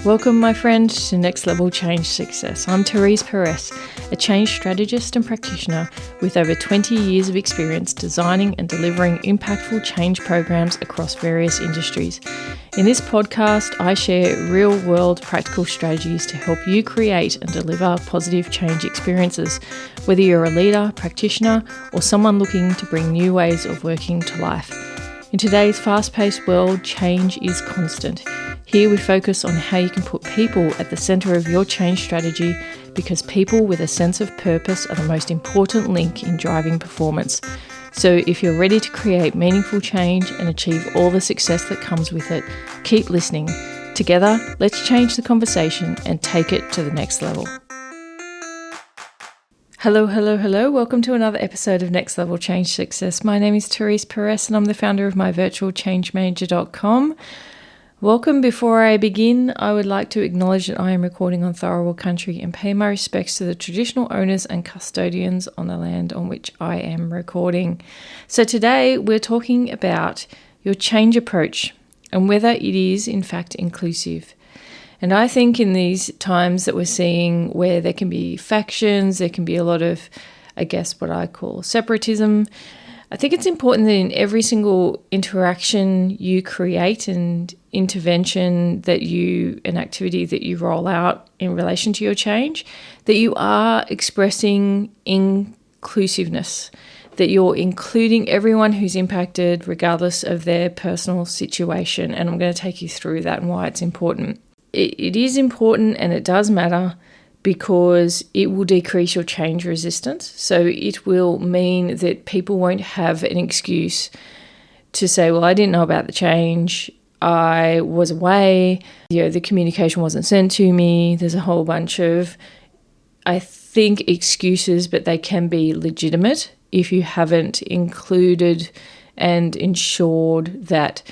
Welcome, my friend, to Next Level Change Success. I'm Therese Perez, a change strategist and practitioner with over 20 years of experience designing and delivering impactful change programs across various industries. In this podcast, I share real-world practical strategies to help you create and deliver positive change experiences, whether you're a leader, practitioner, or someone looking to bring new ways of working to life. In today's fast-paced world, change is constant. Here we focus on how you can put people at the centre of your change strategy, because people with a sense of purpose are the most important link in driving performance. So if you're ready to create meaningful change and achieve all the success that comes with it, keep listening. Together, let's change the conversation and take it to the next level. Hello. Welcome to another episode of Next Level Change Success. My name is Therese Perez and I'm the founder of myvirtualchangemanager.com. Welcome. Before I begin, I would like to acknowledge that I am recording on Tharawal country and pay my respects to the traditional owners and custodians on the land on which I am recording. So today we're talking about your change approach and whether it is in fact inclusive. And I think in these times that we're seeing where there can be factions, there can be a lot of, what I call separatism, I think it's important that in every single interaction you create and intervention an activity that you roll out in relation to your change, that you are expressing inclusiveness, that you're including everyone who's impacted regardless of their personal situation. And I'm going to take you through that and why it's important. It is important and it does matter because it will decrease your change resistance. So it will mean that people won't have an excuse to say, well, I didn't know about the change. I was away. The communication wasn't sent to me. There's a whole bunch of, I think, excuses, but they can be legitimate if you haven't included and ensured that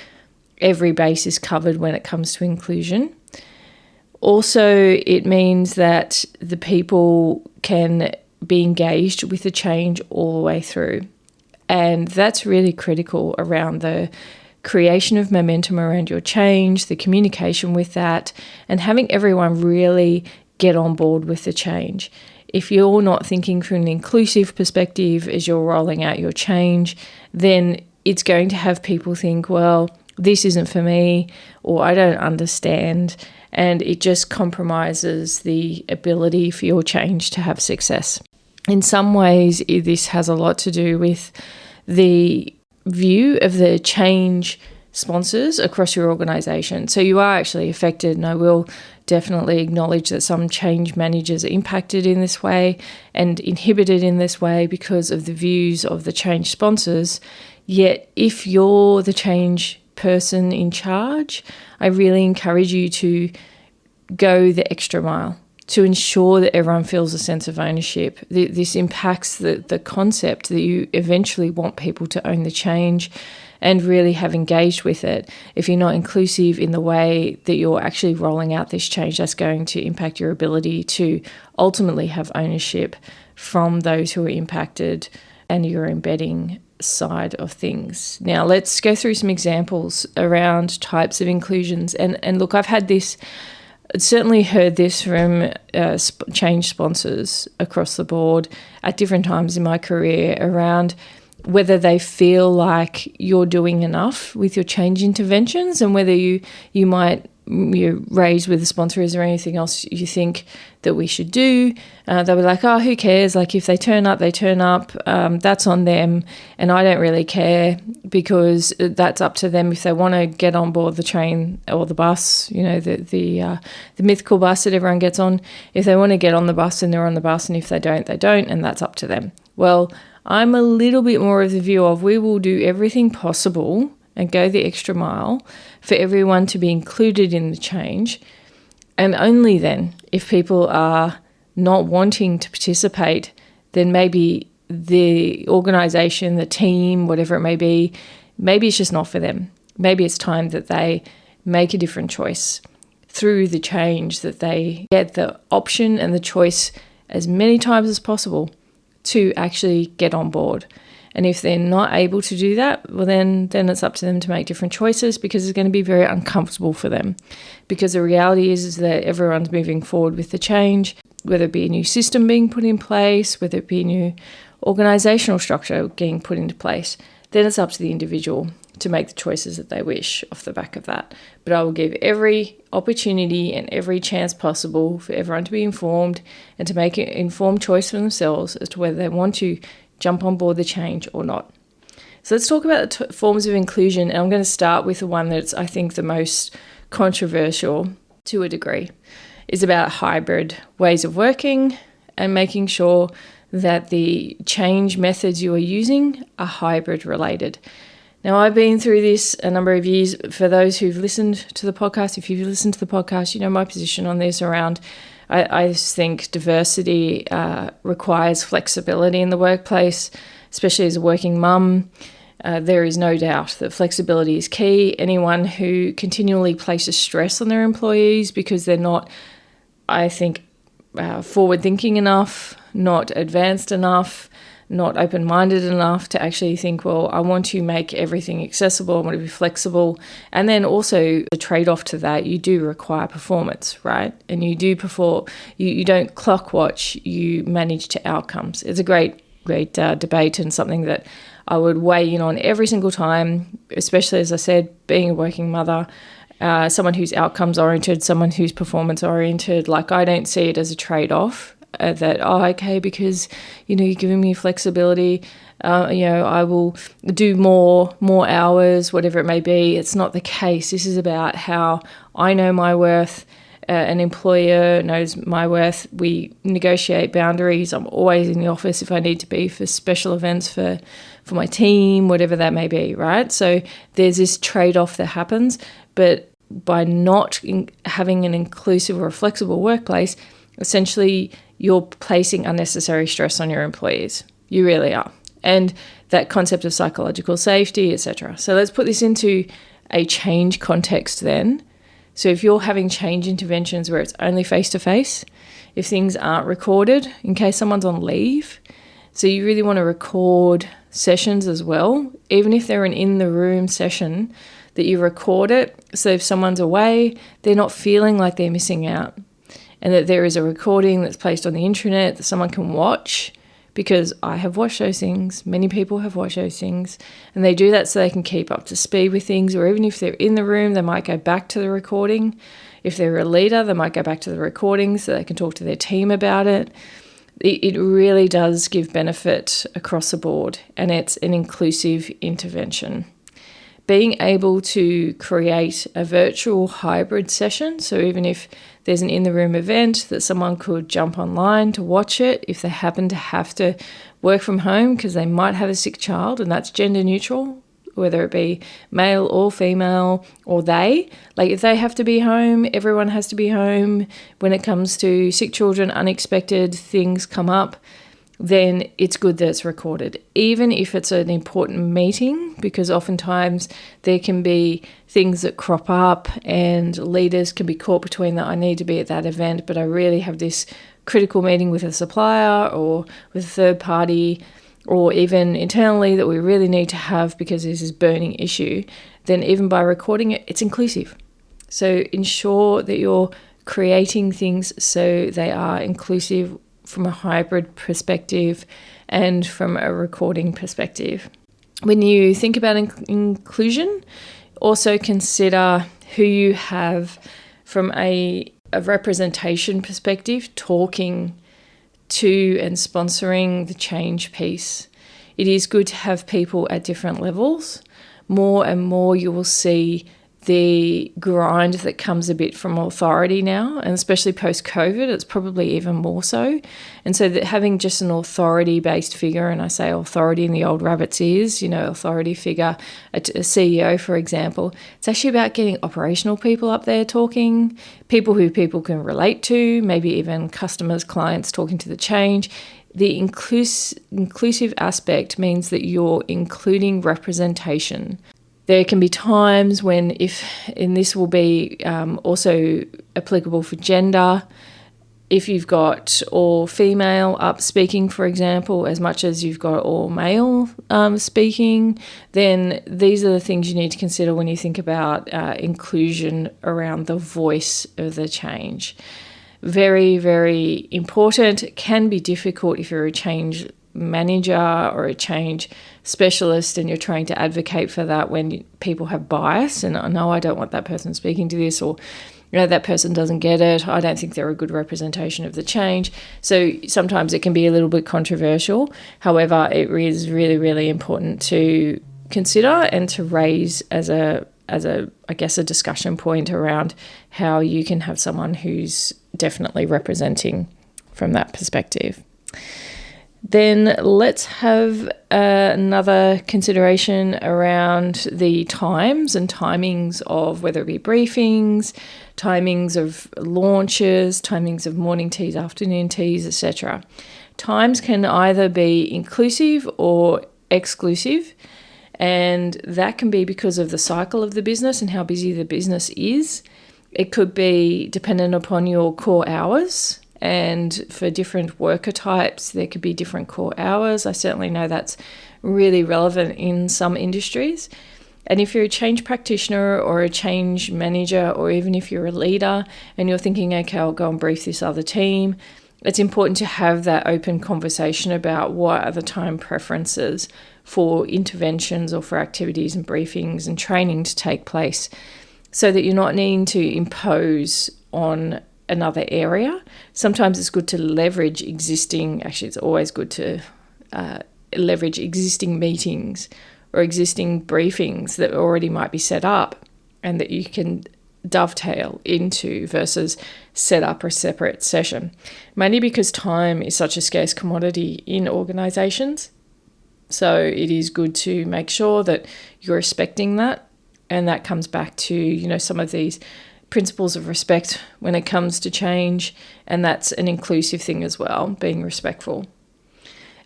every base is covered when it comes to inclusion. Also, it means that the people can be engaged with the change all the way through. And that's really critical around the creation of momentum around your change, the communication with that, and having everyone really get on board with the change. If you're not thinking from an inclusive perspective as you're rolling out your change, then it's going to have people think, well, this isn't for me, or I don't understand. And it just compromises the ability for your change to have success. In some ways, this has a lot to do with the view of the change sponsors across your organisation. So you are actually affected, and I will definitely acknowledge that some change managers are impacted in this way and inhibited in this way because of the views of the change sponsors. Yet if you're the change person in charge, I really encourage you to go the extra mile to ensure that everyone feels a sense of ownership. This impacts the concept that you eventually want people to own the change and really have engaged with it. If you're not inclusive in the way that you're actually rolling out this change, that's going to impact your ability to ultimately have ownership from those who are impacted and your embedding side of things. Now, let's go through some examples around types of inclusions. And look, I've certainly heard this from change sponsors across the board at different times in my career around whether they feel like you're doing enough with your change interventions and whether you might raise with the sponsor, is there anything else you think that we should do? They'll be like, oh, who cares? Like if they turn up, they turn up. That's on them. And I don't really care because that's up to them if they want to get on board the train or the bus, the mythical bus that everyone gets on. If they want to get on the bus, then they're on the bus. And if they don't, they don't. And that's up to them. Well, I'm a little bit more of the view of we will do everything possible and go the extra mile for everyone to be included in the change. And only then, if people are not wanting to participate, then maybe the organisation, the team, whatever it may be, maybe it's just not for them. Maybe it's time that they make a different choice through the change, that they get the option and the choice as many times as possible to actually get on board. And if they're not able to do that, well, then it's up to them to make different choices, because it's going to be very uncomfortable for them. Because the reality is that everyone's moving forward with the change, whether it be a new system being put in place, whether it be a new organisational structure being put into place, then it's up to the individual to make the choices that they wish off the back of that. But I will give every opportunity and every chance possible for everyone to be informed and to make an informed choice for themselves as to whether they want to jump on board the change or not. So let's talk about the forms of inclusion, and I'm going to start with the one that's, I think, the most controversial to a degree. Is about hybrid ways of working and making sure that the change methods you are using are hybrid related. Now, I've been through this a number of years. For those who've listened to the podcast, if you've listened to the podcast, you know my position on this around, I think diversity requires flexibility in the workplace, especially as a working mum. There is no doubt that flexibility is key. Anyone who continually places stress on their employees because they're not, I think, forward-thinking enough, not advanced enough, not open-minded enough to actually think, well, I want to make everything accessible, I want to be flexible. And then also the trade-off to that, you do require performance, right? And you do perform, you don't clock watch, you manage to outcomes. It's a great debate, and something that I would weigh in on every single time, especially, as I said, being a working mother, someone who's outcomes oriented, someone who's performance oriented. Like, I don't see it as a trade-off that, okay, because, you're giving me flexibility, I will do more hours, whatever it may be. It's not the case. This is about how I know my worth. An employer knows my worth. We negotiate boundaries. I'm always in the office if I need to be for special events for my team, whatever that may be, right? So there's this trade-off that happens, but by not having an inclusive or a flexible workplace, essentially you're placing unnecessary stress on your employees. You really are. And that concept of psychological safety, etc. So let's put this into a change context then. So if you're having change interventions where it's only face-to-face, if things aren't recorded in case someone's on leave, so you really want to record sessions as well, even if they're an in-the-room session, that you record it, so if someone's away, they're not feeling like they're missing out, and that there is a recording that's placed on the intranet that someone can watch, because I have watched those things, many people have watched those things, and they do that so they can keep up to speed with things, or even if they're in the room, they might go back to the recording. If they're a leader, they might go back to the recording so they can talk to their team about it. It really does give benefit across the board, and it's an inclusive intervention. Being able to create a virtual hybrid session, so even if there's an in-the-room event, that someone could jump online to watch it if they happen to have to work from home because they might have a sick child, and that's gender neutral, whether it be male or female or they. Like, if they have to be home, everyone has to be home. When it comes to sick children, unexpected things come up, then it's good that it's recorded, even if it's an important meeting, because oftentimes there can be things that crop up and leaders can be caught between that. I need to be at that event, but I really have this critical meeting with a supplier or with a third party, or even internally that we really need to have because there's this burning issue. Then even by recording it, it's inclusive. So ensure that you're creating things so they are inclusive from a hybrid perspective and from a recording perspective. When you think about inclusion, also consider who you have from a representation perspective talking to and sponsoring the change piece. It is good to have people at different levels. More and more you will see the grind that comes a bit from authority now, and especially post-COVID, it's probably even more so. And so that having just an authority-based figure, and I say authority in the old rabbit's ears, authority figure, a CEO, for example, it's actually about getting operational people up there talking, people who people can relate to, maybe even customers, clients talking to the change. The inclusive aspect means that you're including representation. There can be times when, and this will be also applicable for gender, if you've got all female up speaking, for example, as much as you've got all male speaking, then these are the things you need to consider when you think about inclusion around the voice of the change. Very, very important. It can be difficult if you're a change manager or a change specialist and you're trying to advocate for that when people have bias and, no, I don't want that person speaking to this, or that person doesn't get it. I don't think they're a good representation of the change. So sometimes it can be a little bit controversial. However, it is really, really important to consider and to raise as a discussion point around how you can have someone who's definitely representing from that perspective. Then let's have another consideration around the times and timings of whether it be briefings, timings of launches, timings of morning teas, afternoon teas, etc. Times can either be inclusive or exclusive, and that can be because of the cycle of the business and how busy the business is. It could be dependent upon your core hours. And for different worker types, there could be different core hours. I certainly know that's really relevant in some industries. And if you're a change practitioner or a change manager, or even if you're a leader and you're thinking, okay, I'll go and brief this other team, it's important to have that open conversation about what are the time preferences for interventions or for activities and briefings and training to take place, so that you're not needing to impose on another area. Sometimes it's good to leverage it's always good to leverage existing meetings or existing briefings that already might be set up and that you can dovetail into versus set up a separate session. Mainly because time is such a scarce commodity in organisations. So it is good to make sure that you're respecting that. And that comes back to, some of these principles of respect when it comes to change, and that's an inclusive thing as well, being respectful.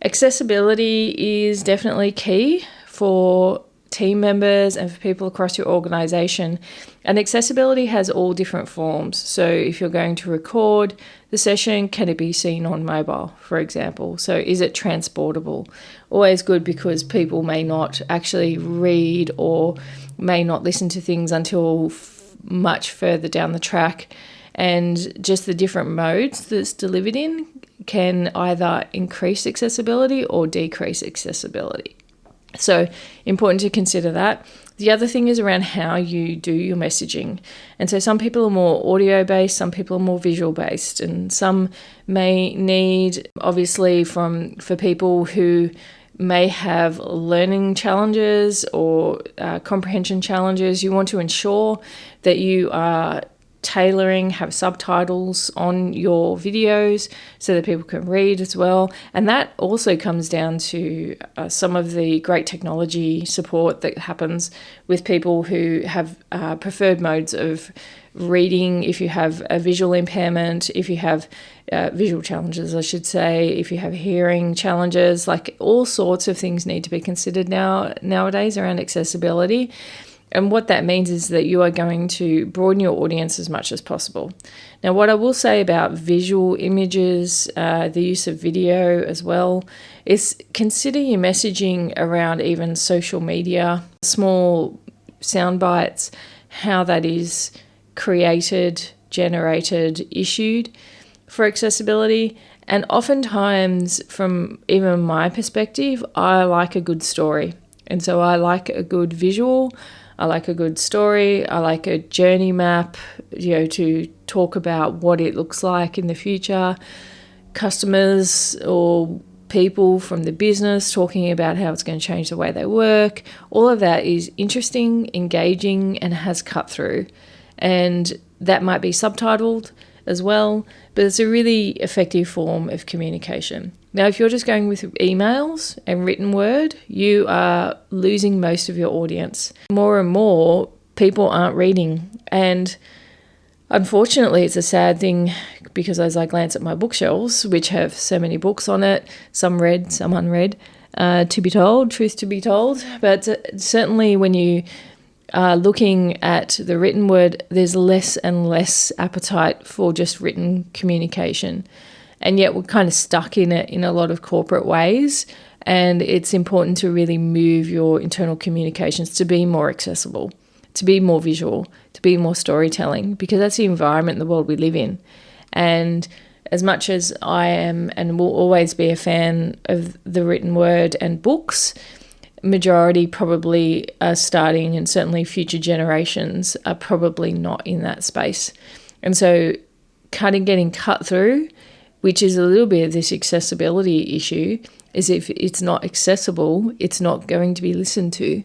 Accessibility is definitely key for team members and for people across your organisation, and accessibility has all different forms. So if you're going to record the session, can it be seen on mobile, for example? So is it transportable? Always good, because people may not actually read or may not listen to things until much further down the track, and just the different modes that's delivered in can either increase accessibility or decrease accessibility. So important to consider that. The other thing is around how you do your messaging. And so some people are more audio based, some people are more visual based, and some may need, obviously, for people who may have learning challenges or comprehension challenges, you want to ensure that you are tailoring, have subtitles on your videos so that people can read as well. And that also comes down to some of the great technology support that happens with people who have preferred modes of reading. If you have a visual impairment, if you have visual challenges, I should say, if you have hearing challenges, like all sorts of things need to be considered nowadays around accessibility. And what that means is that you are going to broaden your audience as much as possible. Now, what I will say about visual images, the use of video as well, is consider your messaging around even social media, small sound bites, how that is created, generated, issued for accessibility. And oftentimes, from even my perspective, I like a good story. And so I like a good visual, I like a good story, I like a journey map, to talk about what it looks like in the future. Customers or people from the business talking about how it's going to change the way they work. All of that is interesting, engaging, and has cut through. And that might be subtitled as well, but it's a really effective form of communication. Now, if you're just going with emails and written word, you are losing most of your audience. More and more people aren't reading. And unfortunately, it's a sad thing, because as I glance at my bookshelves, which have so many books on it, some read, some unread, truth to be told. But certainly when you looking at the written word, there's less and less appetite for just written communication. And yet we're kind of stuck in it in a lot of corporate ways. And it's important to really move your internal communications to be more accessible, to be more visual, to be more storytelling, because that's the environment in the world we live in. And as much as I am and will always be a fan of the written word and books, majority probably are starting, and certainly future generations are probably not in that space. And so getting cut through, which is a little bit of this accessibility issue, is if it's not accessible, it's not going to be listened to,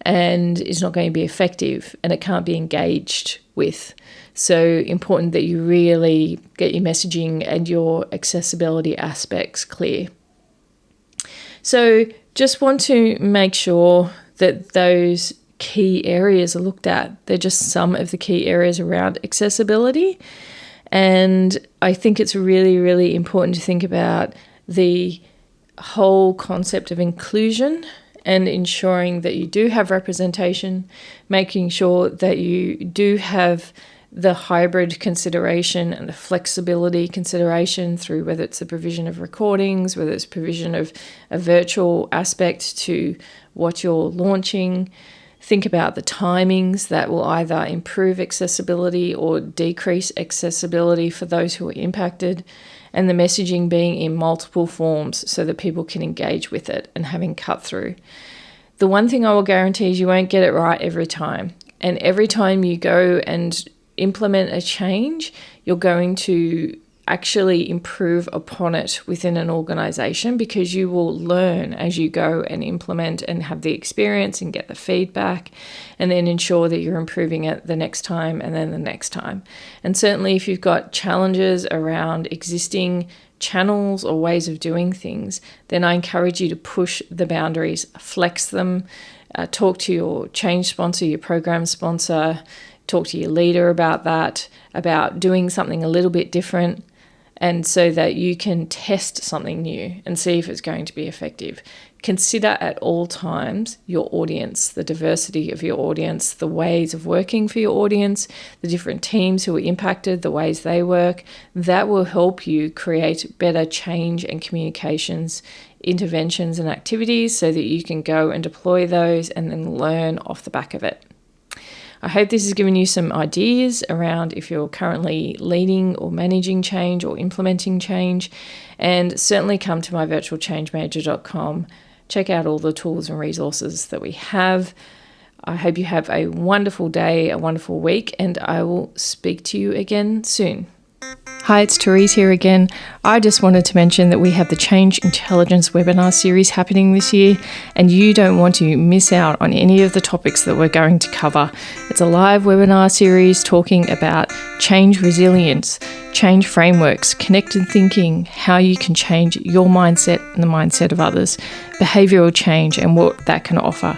and it's not going to be effective, and it can't be engaged with. So important that you really get your messaging and your accessibility aspects clear. So just want to make sure that those key areas are looked at. They're just some of the key areas around accessibility. And I think it's really, really important to think about the whole concept of inclusion and ensuring that you do have representation, making sure that you do have the hybrid consideration and the flexibility consideration through whether it's the provision of recordings, whether it's provision of a virtual aspect to what you're launching. Think about the timings that will either improve accessibility or decrease accessibility for those who are impacted, and the messaging being in multiple forms so that people can engage with it and having cut through. The one thing I will guarantee is you won't get it right every time. And every time you go and implement a change, you're going to actually improve upon it within an organization, because you will learn as you go and implement and have the experience and get the feedback, and then ensure that you're improving it the next time and then the next time. And certainly if you've got challenges around existing channels or ways of doing things, then I encourage you to push the boundaries, flex them, talk to your change sponsor, your program sponsor, talk to your leader about that, about doing something a little bit different, and so that you can test something new and see if it's going to be effective. Consider at all times your audience, the diversity of your audience, the ways of working for your audience, the different teams who are impacted, the ways they work. That will help you create better change and communications, interventions and activities, so that you can go and deploy those and then learn off the back of it. I hope this has given you some ideas around if you're currently leading or managing change or implementing change, and certainly come to my virtualchangemanager.com. Check out all the tools and resources that we have. I hope you have a wonderful day, a wonderful week, and I will speak to you again soon. Hi, it's Therese here again. I just wanted to mention that we have the Change Intelligence webinar series happening this year, and you don't want to miss out on any of the topics that we're going to cover. It's a live webinar series talking about change resilience, change frameworks, connected thinking, how you can change your mindset and the mindset of others, behavioural change and what that can offer.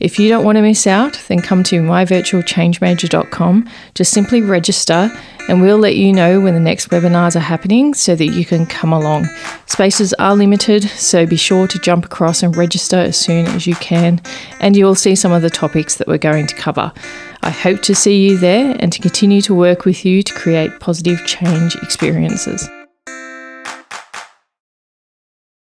If you don't want to miss out, then come to myvirtualchangemanager.com. Just simply register and we'll let you know when the next webinars are happening so that you can come along. Spaces are limited, so be sure to jump across and register as soon as you can, and you'll see some of the topics that we're going to cover. I hope to see you there and to continue to work with you to create positive change experiences.